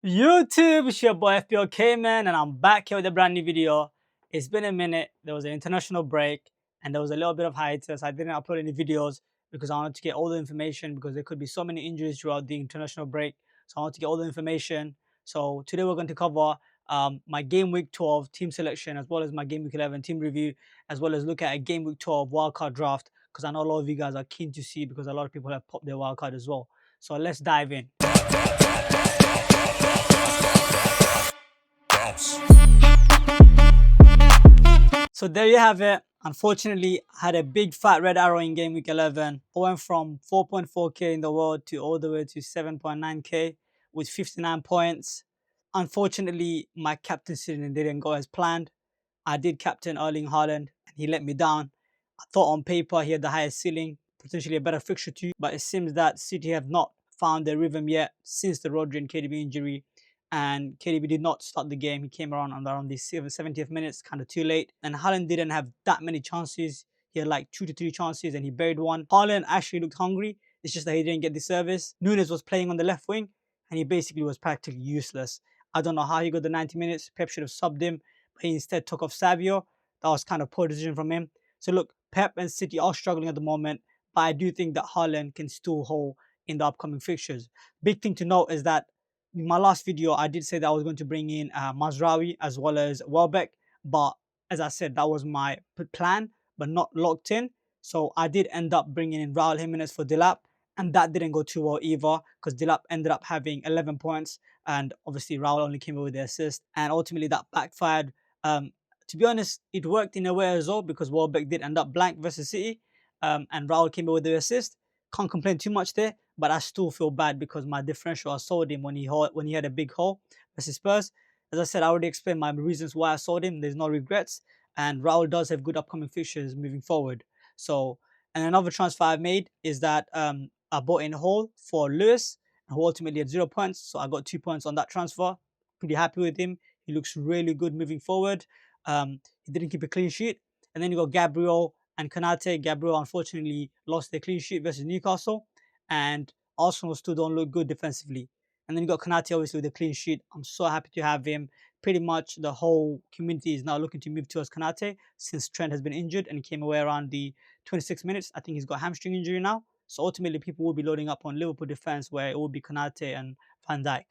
YouTube, it's your boy FPL man, and I'm back here with a brand new video. It's been a minute. There was an international break, and there was a little bit of hiatus. I didn't upload any videos because I wanted to get all the information because there could be so many injuries throughout the international break. So I wanted to get all the information. So today we're going to cover my game week 12 team selection as well as my game week 11 team review, as well as look at a game week 12 wildcard draft because I know a lot of you guys are keen to see because a lot of people have popped their wildcard as well. So let's dive in. So there you have it. Unfortunately, I had a big fat red arrow in game week 11. I went from 4.4k in the world to all the way to 7.9k with 59 points. Unfortunately, my captaincy didn't go as planned. I did captain Erling Haaland and he let me down. I thought on paper he had the highest ceiling, potentially a better fixture too, but it seems that City have not found their rhythm yet since the Rodri and KDB injury. And KDB did not start the game. He came around the 70th minutes, kind of too late. And Haaland didn't have that many chances. He had like 2 to 3 chances and he buried one. Haaland actually looked hungry. It's just that he didn't get the service. Nunes was playing on the left wing and he basically was practically useless. I don't know how he got the 90 minutes. Pep should have subbed him, but he instead took off Savio. That was kind of poor decision from him. So look, Pep and City are struggling at the moment, but I do think that Haaland can still hold in the upcoming fixtures. Big thing to note is that in my last video, I did say that I was going to bring in Mazraoui as well as Welbeck, but as I said, that was my plan, but not locked in. So I did end up bringing in Raul Jimenez for Delap, and that didn't go too well either because Delap ended up having 11 points, and obviously Raul only came away with the assist, and ultimately that backfired. To be honest, it worked in a way as well because Welbeck did end up blank versus City, and Raul came away with the assist. Can't complain too much there, but I still feel bad because my differential, I sold him when he had a big hole versus Spurs. As I said, I already explained my reasons why I sold him. There's no regrets, and Raul does have good upcoming fixtures moving forward. So, and another transfer I've made is that I bought in Hall for Lewis, who ultimately had 0 points. So I got 2 points on that transfer. Pretty happy with him. He looks really good moving forward. He didn't keep a clean sheet. And then you got Gabriel and Konate. Gabriel unfortunately lost their clean sheet versus Newcastle, and Arsenal still don't look good defensively. And then you got Konate obviously with a clean sheet. I'm so happy to have him. Pretty much the whole community is now looking to move towards Konate since Trent has been injured and he came away around the 26 minutes. I think he's got hamstring injury now. So ultimately people will be loading up on Liverpool defense where it will be Konate and Van Dijk.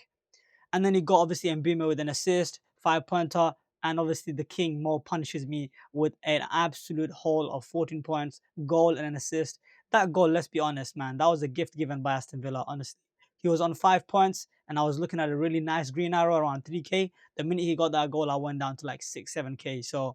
And then you got obviously Mbima with an assist, 5-pointer, and obviously the king Mo punishes me with an absolute haul of 14 points, goal and an assist. That goal, let's be honest, man, that was a gift given by Aston Villa, honestly. He was on 5 points, and I was looking at a really nice green arrow around 3k. The minute he got that goal, I went down to like 6, 7k. So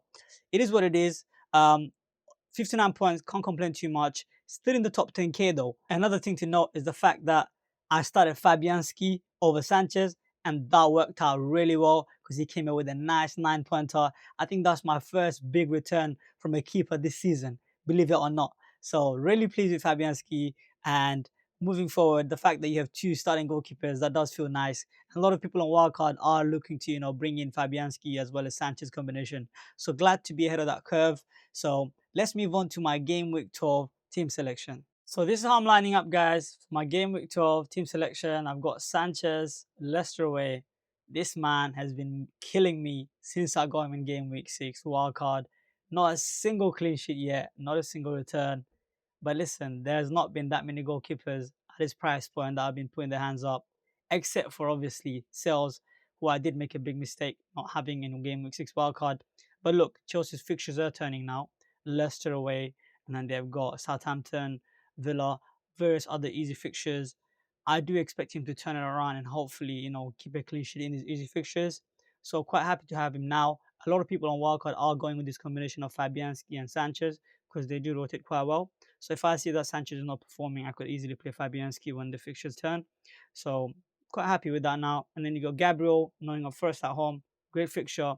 it is what it is. 59 points, can't complain too much. Still in the top 10k though. Another thing to note is the fact that I started Fabianski over Sanchez, and that worked out really well because he came in with a nice 9-pointer. I think that's my first big return from a keeper this season, believe it or not. So really pleased with Fabianski, and moving forward, the fact that you have 2 starting goalkeepers, that does feel nice. And a lot of people on Wildcard are looking to, bring in Fabianski as well as Sanchez combination. So glad to be ahead of that curve. So let's move on to my game week 12 team selection. So this is how I'm lining up, guys. For my game week 12 team selection, I've got Sanchez, Leicester away. This man has been killing me since I got him in game week 6 wildcard. Not a single clean sheet yet, not a single return. But listen, there's not been that many goalkeepers at this price point that I've been putting their hands up, except for obviously Sales, who I did make a big mistake not having in game week 6 wildcard. But look, Chelsea's fixtures are turning now. Leicester away, and then they've got Southampton, Villa, various other easy fixtures. I do expect him to turn it around and hopefully, keep a clean sheet in his easy fixtures. So quite happy to have him now. A lot of people on Wildcard are going with this combination of Fabianski and Sanchez because they do rotate quite well. So if I see that Sanchez is not performing, I could easily play Fabianski when the fixtures turn. So quite happy with that now. And then you got Gabriel, knowing up first at home. Great fixture.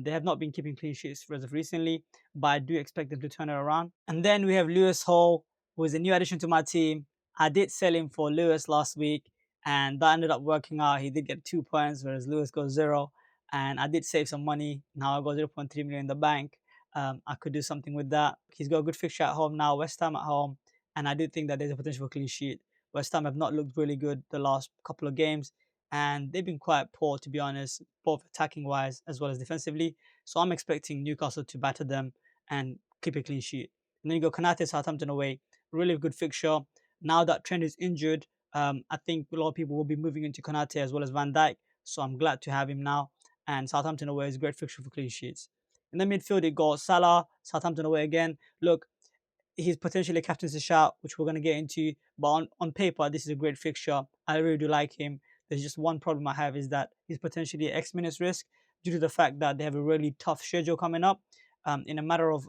They have not been keeping clean sheets as of recently, but I do expect them to turn it around. And then we have Lewis Hall, who is a new addition to my team. I did sell him for Lewis last week, and that ended up working out. He did get 2 points, whereas Lewis got 0. And I did save some money. Now I got 0.3 million in the bank. I could do something with that. He's got a good fixture at home now, West Ham at home, and I do think that there's a potential for clean sheet. West Ham have not looked really good the last couple of games, and they've been quite poor, to be honest, both attacking wise as well as defensively. So I'm expecting Newcastle to batter them and keep a clean sheet. And then you go Konate, Southampton away, really good fixture. Now that Trent is injured, I think a lot of people will be moving into Konate as well as Van Dijk. So I'm glad to have him now. And Southampton away is a great fixture for clean sheets. In the midfield, it got Salah, Southampton away again. Look, he's potentially a captain's shout, which we're going to get into. But on paper, this is a great fixture. I really do like him. There's just one problem I have is that he's potentially X minutes risk due to the fact that they have a really tough schedule coming up. In a matter of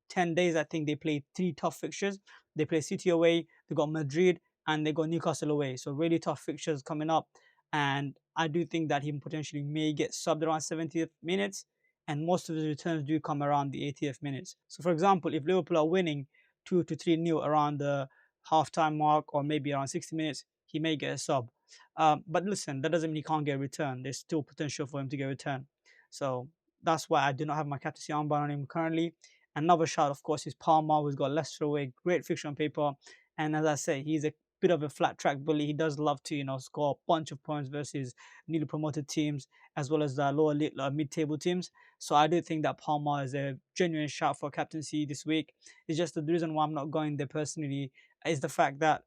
10 days, I think they play 3 tough fixtures. They play City away, they got Madrid, and they got Newcastle away. So really tough fixtures coming up. And I do think that he potentially may get subbed around 70th minutes, and most of his returns do come around the 80th minutes. So, for example, if Liverpool are winning 2 to 3 nil around the halftime mark or maybe around 60 minutes, he may get a sub. But listen, that doesn't mean he can't get a return. There's still potential for him to get a return. So that's why I do not have my captaincy armband on him currently. Another shout, of course, is Palmer, who's got Leicester away. Great fixture on paper. And as I say, he's a bit of a flat track bully. He does love to, score a bunch of points versus newly promoted teams as well as the lower mid-table teams. So I do think that Palmer is a genuine shout for captaincy this week. It's just that the reason why I'm not going there personally is the fact that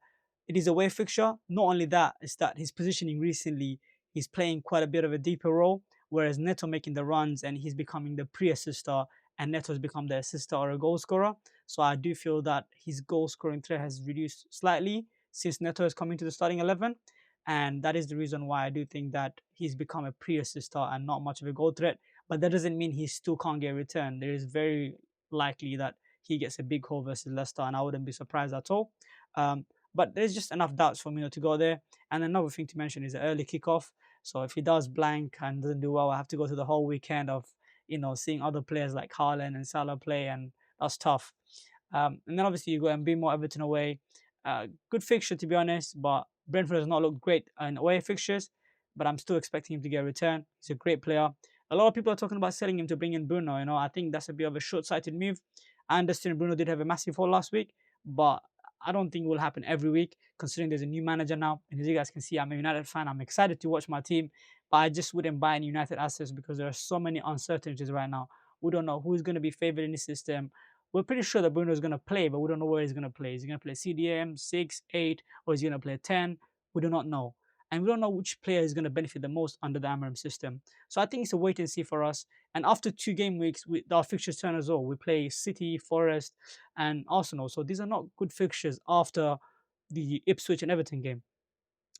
it is a away fixture. Not only that, it's that his positioning recently, he's playing quite a bit of a deeper role, whereas Neto making the runs and he's becoming the pre-assister, and Neto's become the assister or a goal scorer. So I do feel that his goal scoring threat has reduced slightly since Neto has come into the starting 11. And that is the reason why I do think that he's become a pre-assister and not much of a goal threat. But that doesn't mean he still can't get a return. There is very likely that he gets a big haul versus Leicester, and I wouldn't be surprised at all. But there's just enough doubts for me to go there. And another thing to mention is the early kickoff. So if he does blank and doesn't do well, I have to go to the whole weekend of seeing other players like Haaland and Salah play, and that's tough. And then obviously you go and be more Everton away. Good fixture to be honest, but Brentford has not looked great in away fixtures. But I'm still expecting him to get a return. He's a great player. A lot of people are talking about selling him to bring in Bruno. I think that's a bit of a short-sighted move. I understand Bruno did have a massive haul last week, but I don't think it will happen every week, considering there's a new manager now. And as you guys can see, I'm a United fan. I'm excited to watch my team, but I just wouldn't buy any United assets because there are so many uncertainties right now. We don't know who's going to be favored in the system. We're pretty sure that Bruno is going to play, but we don't know where he's going to play. Is he going to play CDM, 6, 8, or is he going to play 10? We do not know. And we don't know which player is going to benefit the most under the Amorim system. So I think it's a wait and see for us. And after 2 game weeks, our fixtures turn as well. We play City, Forest, and Arsenal. So these are not good fixtures after the Ipswich and Everton game.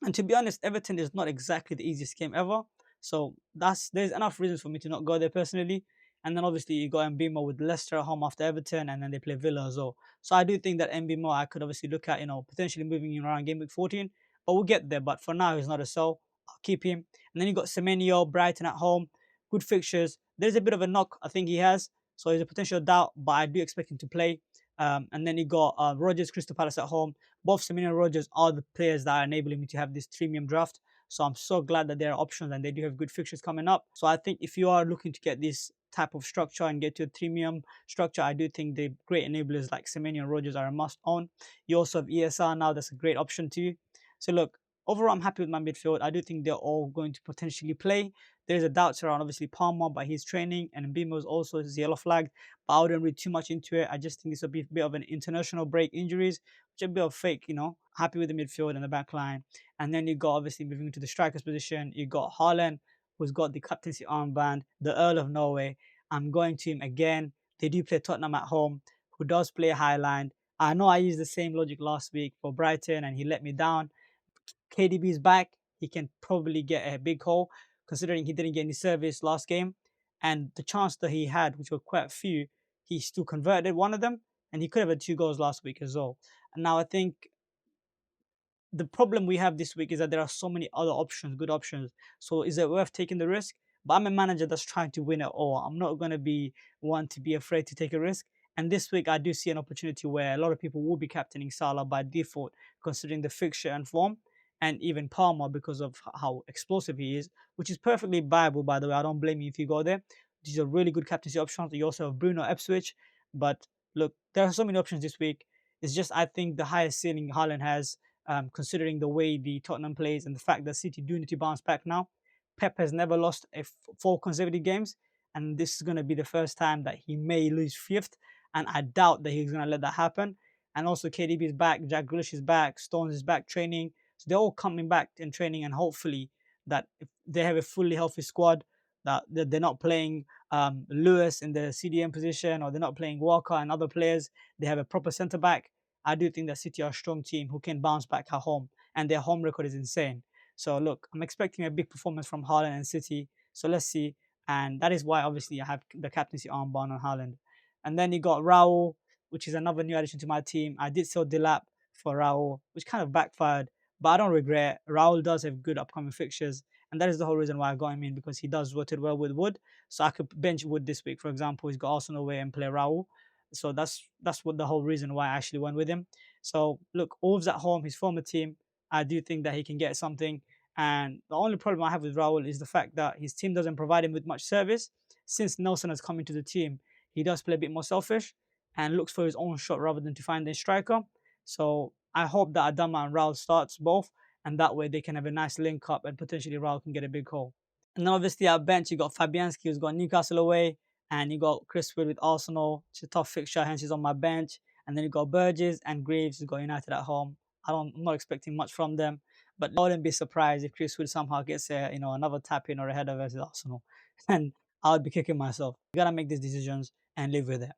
And to be honest, Everton is not exactly the easiest game ever. So there's enough reasons for me to not go there personally. And then obviously you got Mbimo with Leicester at home after Everton, and then they play Villa as well. So I do think that Mbimo I could obviously look at, potentially moving him around game week 14. But we'll get there. But for now, he's not a sell. I'll keep him. And then you got Semenyo, Brighton at home. Good fixtures. There's a bit of a knock I think he has. So he's a potential doubt, but I do expect him to play. And then you got Rodgers, Crystal Palace at home. Both Semenyo and Rodgers are the players that are enabling me to have this premium draft. So I'm so glad that there are options and they do have good fixtures coming up. So I think if you are looking to get this type of structure and get to a premium structure, I do think the great enablers like Semenyo and Rodgers are a must own. You also have ESR now. That's a great option too. So look, overall, I'm happy with my midfield. I do think they're all going to potentially play. There's a doubt around obviously Palmer, but he's training, and Mbimo is also his yellow flag. But I wouldn't read too much into it. I just think it's a bit of an international break injuries, which are a bit of fake, Happy with the midfield and the back line. And then you got obviously moving to the strikers position. You got Haaland, who's got the captaincy armband, the Earl of Norway. I'm going to him again. They do play Tottenham at home, who does play Highland. I know I used the same logic last week for Brighton and he let me down. KDB is back. He can probably get a big haul considering he didn't get any service last game. And the chance that he had, which were quite a few, he still converted one of them. And he could have had 2 goals last week as well. And now I think the problem we have this week is that there are so many other options, good options. So is it worth taking the risk? But I'm a manager that's trying to win it all. I'm not going to be one to be afraid to take a risk. And this week, I do see an opportunity where a lot of people will be captaining Salah by default, considering the fixture and form, and even Palmer because of how explosive he is, which is perfectly viable, by the way. I don't blame you if you go there. These are really good captaincy options. You also have Bruno Ipswich. But look, there are so many options this week. It's just I think the highest ceiling Haaland has considering the way the Tottenham plays and the fact that City do need to bounce back now. Pep has never lost 4 consecutive games, and this is going to be the first time that he may lose fifth, and I doubt that he's going to let that happen. And also KDB is back, Jack Grealish is back, Stones is back training, so they're all coming back in training, and hopefully that if they have a fully healthy squad, that they're not playing Lewis in the CDM position, or they're not playing Walker and other players. They have a proper centre back. I do think that City are a strong team who can bounce back at home, and their home record is insane. So look, I'm expecting a big performance from Haaland and City. So let's see. And that is why obviously I have the captaincy armband on Haaland. And then you got Raul, which is another new addition to my team. I did sell Dilap for Raul, which kind of backfired, but I don't regret. Raul does have good upcoming fixtures, and that is the whole reason why I got him in, because he does rotate well with Wood. So I could bench Wood this week, for example. He's got Arsenal away and play Raul. So that's what the whole reason why I actually went with him. So look, Wolves at home, his former team. I do think that he can get something. And the only problem I have with Raul is the fact that his team doesn't provide him with much service. Since Nelson has come into the team, he does play a bit more selfish and looks for his own shot rather than to find a striker. So I hope that Adama and Raul starts both, and that way they can have a nice link up and potentially Raul can get a big goal. And then obviously at bench, you got Fabianski, who's got Newcastle away, and you got Chris Wood with Arsenal. It's a tough fixture, hence he's on my bench. And then you got Burgess and Graves, who's got United at home. I'm not expecting much from them, but I wouldn't be surprised if Chris Wood somehow gets another tap in or a header versus Arsenal, and I would be kicking myself. You gotta make these decisions and live with it.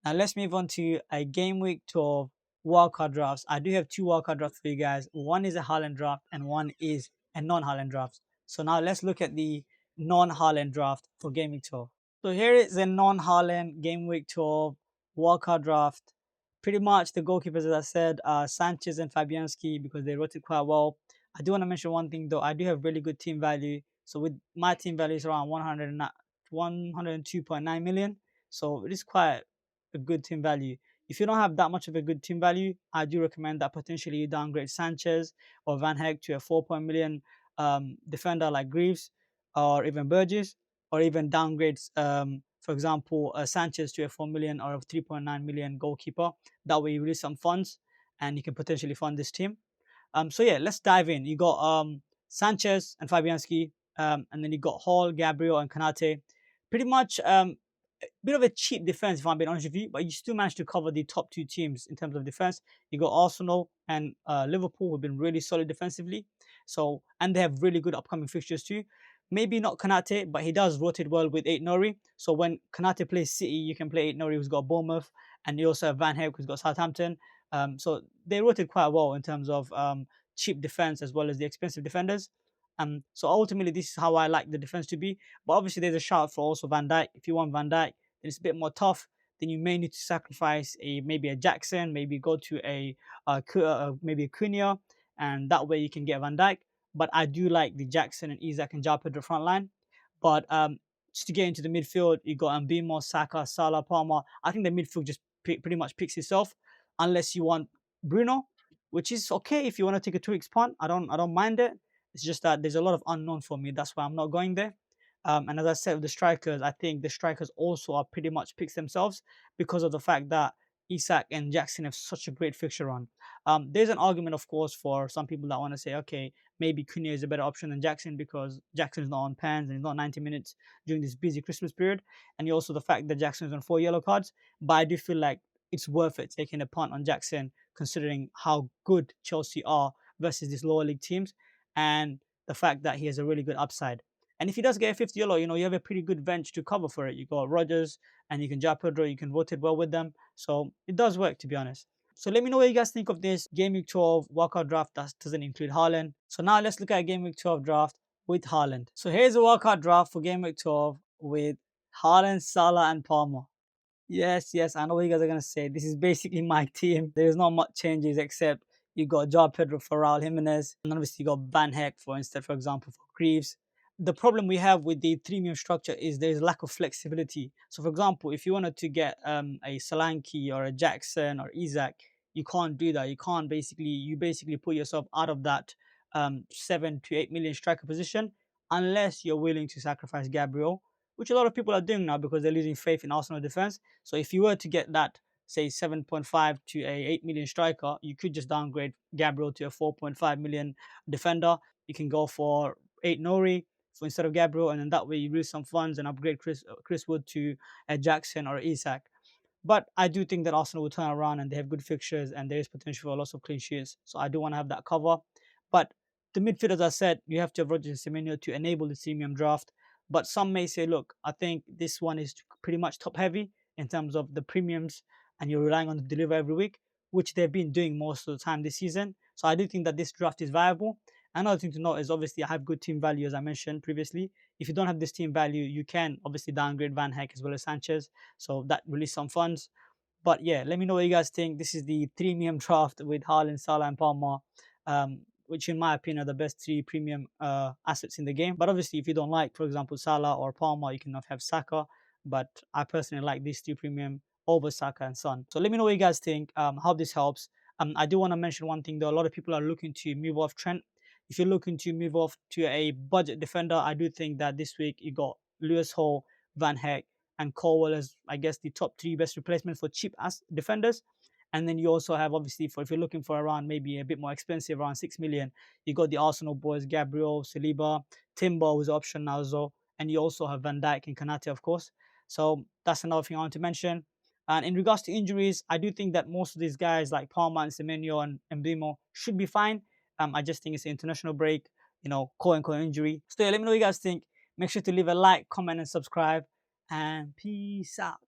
Now let's move on to a game week 12 wildcard drafts. I do have 2 wildcard drafts for you guys. One is a Haaland draft and one is a non-Haaland draft. So now let's look at the non-Haaland draft for game week 12. So here is a non-Haaland game week 12 wildcard draft. Pretty much the goalkeepers, as I said, are Sanchez and Fabianski, because they rotate quite well. I do want to mention one thing though. I do have really good team value. So with my team value is around 102.9 million. So it is quite a good team value. If you don't have that much of a good team value, I do recommend that potentially you downgrade Sanchez or Van Heg to a 4 million defender like Greaves or even Burgess, or even downgrades, for example, Sanchez to a 4 million or a 3.9 million goalkeeper. That way you release some funds and you can potentially fund this team. So yeah, let's dive in. You got Sanchez and Fabianski, and then you got Hall, Gabriel, and Kanate. Pretty much bit of a cheap defense, if I'm being honest with you, but you still managed to cover the top 2 teams in terms of defense. You got Arsenal and Liverpool, who've been really solid defensively. So, and they have really good upcoming fixtures too. Maybe not Kanate, but he does rotate well with Aït-Nouri. So when Kanate plays City, you can play Aït-Nouri, who's got Bournemouth, and you also have Van Heg, who's got Southampton. So they rotate quite well in terms of cheap defense as well as the expensive defenders. So ultimately, this is how I like the defense to be. But obviously, there's a shout for also Van Dijk. If you want Van Dijk, then it's a bit more tough. Then you may need to sacrifice maybe a Jackson, maybe go to maybe a Cunha, and that way you can get Van Dijk. But I do like the Jackson and Isak and João Pedro front line. But just to get into the midfield, you got Mbemo, Saka, Salah, Palmer. I think the midfield just pretty much picks itself, unless you want Bruno, which is okay if you want to take a 2x punt. I don't mind it. It's just that there's a lot of unknown for me. That's why I'm not going there. And as I said with the strikers, I think the strikers also are pretty much picks themselves because of the fact that Isak and Jackson have such a great fixture run. There's an argument, of course, for some people that want to say, okay, maybe Cunha is a better option than Jackson because Jackson is not on pans and he's not 90 minutes during this busy Christmas period. And also the fact that Jackson is on 4 yellow cards. But I do feel like it's worth it taking a punt on Jackson, considering how good Chelsea are versus these lower league teams, and the fact that he has a really good upside. And if he does get a 50 yellow, you have a pretty good bench to cover for it. You got Rodgers and you can João Pedro, you can rotate well with them. So it does work, to be honest. So let me know what you guys think of this Game Week 12 wildcard draft that doesn't include Haaland. So now let's look at a Game Week 12 draft with Haaland. So here's a wildcard draft for Game Week 12 with Haaland, Salah, and Palmer. Yes, I know what you guys are going to say. This is basically my team. There's not much changes except you got João Pedro for Raul Jimenez, and obviously you got Van Heg for example, for Greaves. The problem we have with the premium structure is there's lack of flexibility. So for example, if you wanted to get a Solanke or a Jackson or Isak, you can't do that. You basically put yourself out of that 7 to 8 million striker position unless you're willing to sacrifice Gabriel, which a lot of people are doing now because they're losing faith in Arsenal defense. So if you were to get that say 7.5 to a 8 million striker, you could just downgrade Gabriel to a 4.5 million defender. You can go for 8 Nori for instead of Gabriel, and then that way you lose some funds and upgrade Chris Wood to a Jackson or Isak. But I do think that Arsenal will turn around and they have good fixtures and there is potential for lots of clean sheets. So I do want to have that cover. But the midfield, as I said, you have to have Rodgers and Semenyo to enable the premium draft. But some may say, look, I think this one is pretty much top heavy in terms of the premiums and you're relying on the deliver every week, which they've been doing most of the time this season. So I do think that this draft is viable. Another thing to note is obviously I have good team value, as I mentioned previously. If you don't have this team value, you can obviously downgrade Van Hecke as well as Sanchez. So that release some funds. But yeah, let me know what you guys think. This is the premium draft with Haaland, Salah, and Palmer, which in my opinion are the best three premium assets in the game. But obviously, if you don't like, for example, Salah or Palmer, you cannot have Saka. But I personally like these three premium over Saka and Son. So let me know what you guys think. How this helps. I do want to mention one thing though. A lot of people are looking to move off Trent. If you're looking to move off to a budget defender, I do think that this week you got Lewis Hall, Van Hecke, and Colwell as I guess the top three best replacements for cheap as defenders. And then you also have obviously for if you're looking for around maybe a bit more expensive, around 6 million, you got the Arsenal boys, Gabriel, Saliba, Timber was option now as well. And you also have Van Dijk and Kanate, of course. So that's another thing I want to mention. And in regards to injuries, I do think that most of these guys like Palmer and Semenyo and Mbemo should be fine. I just think it's an international break, quote unquote injury. So yeah, let me know what you guys think. Make sure to leave a like, comment, and subscribe. And peace out.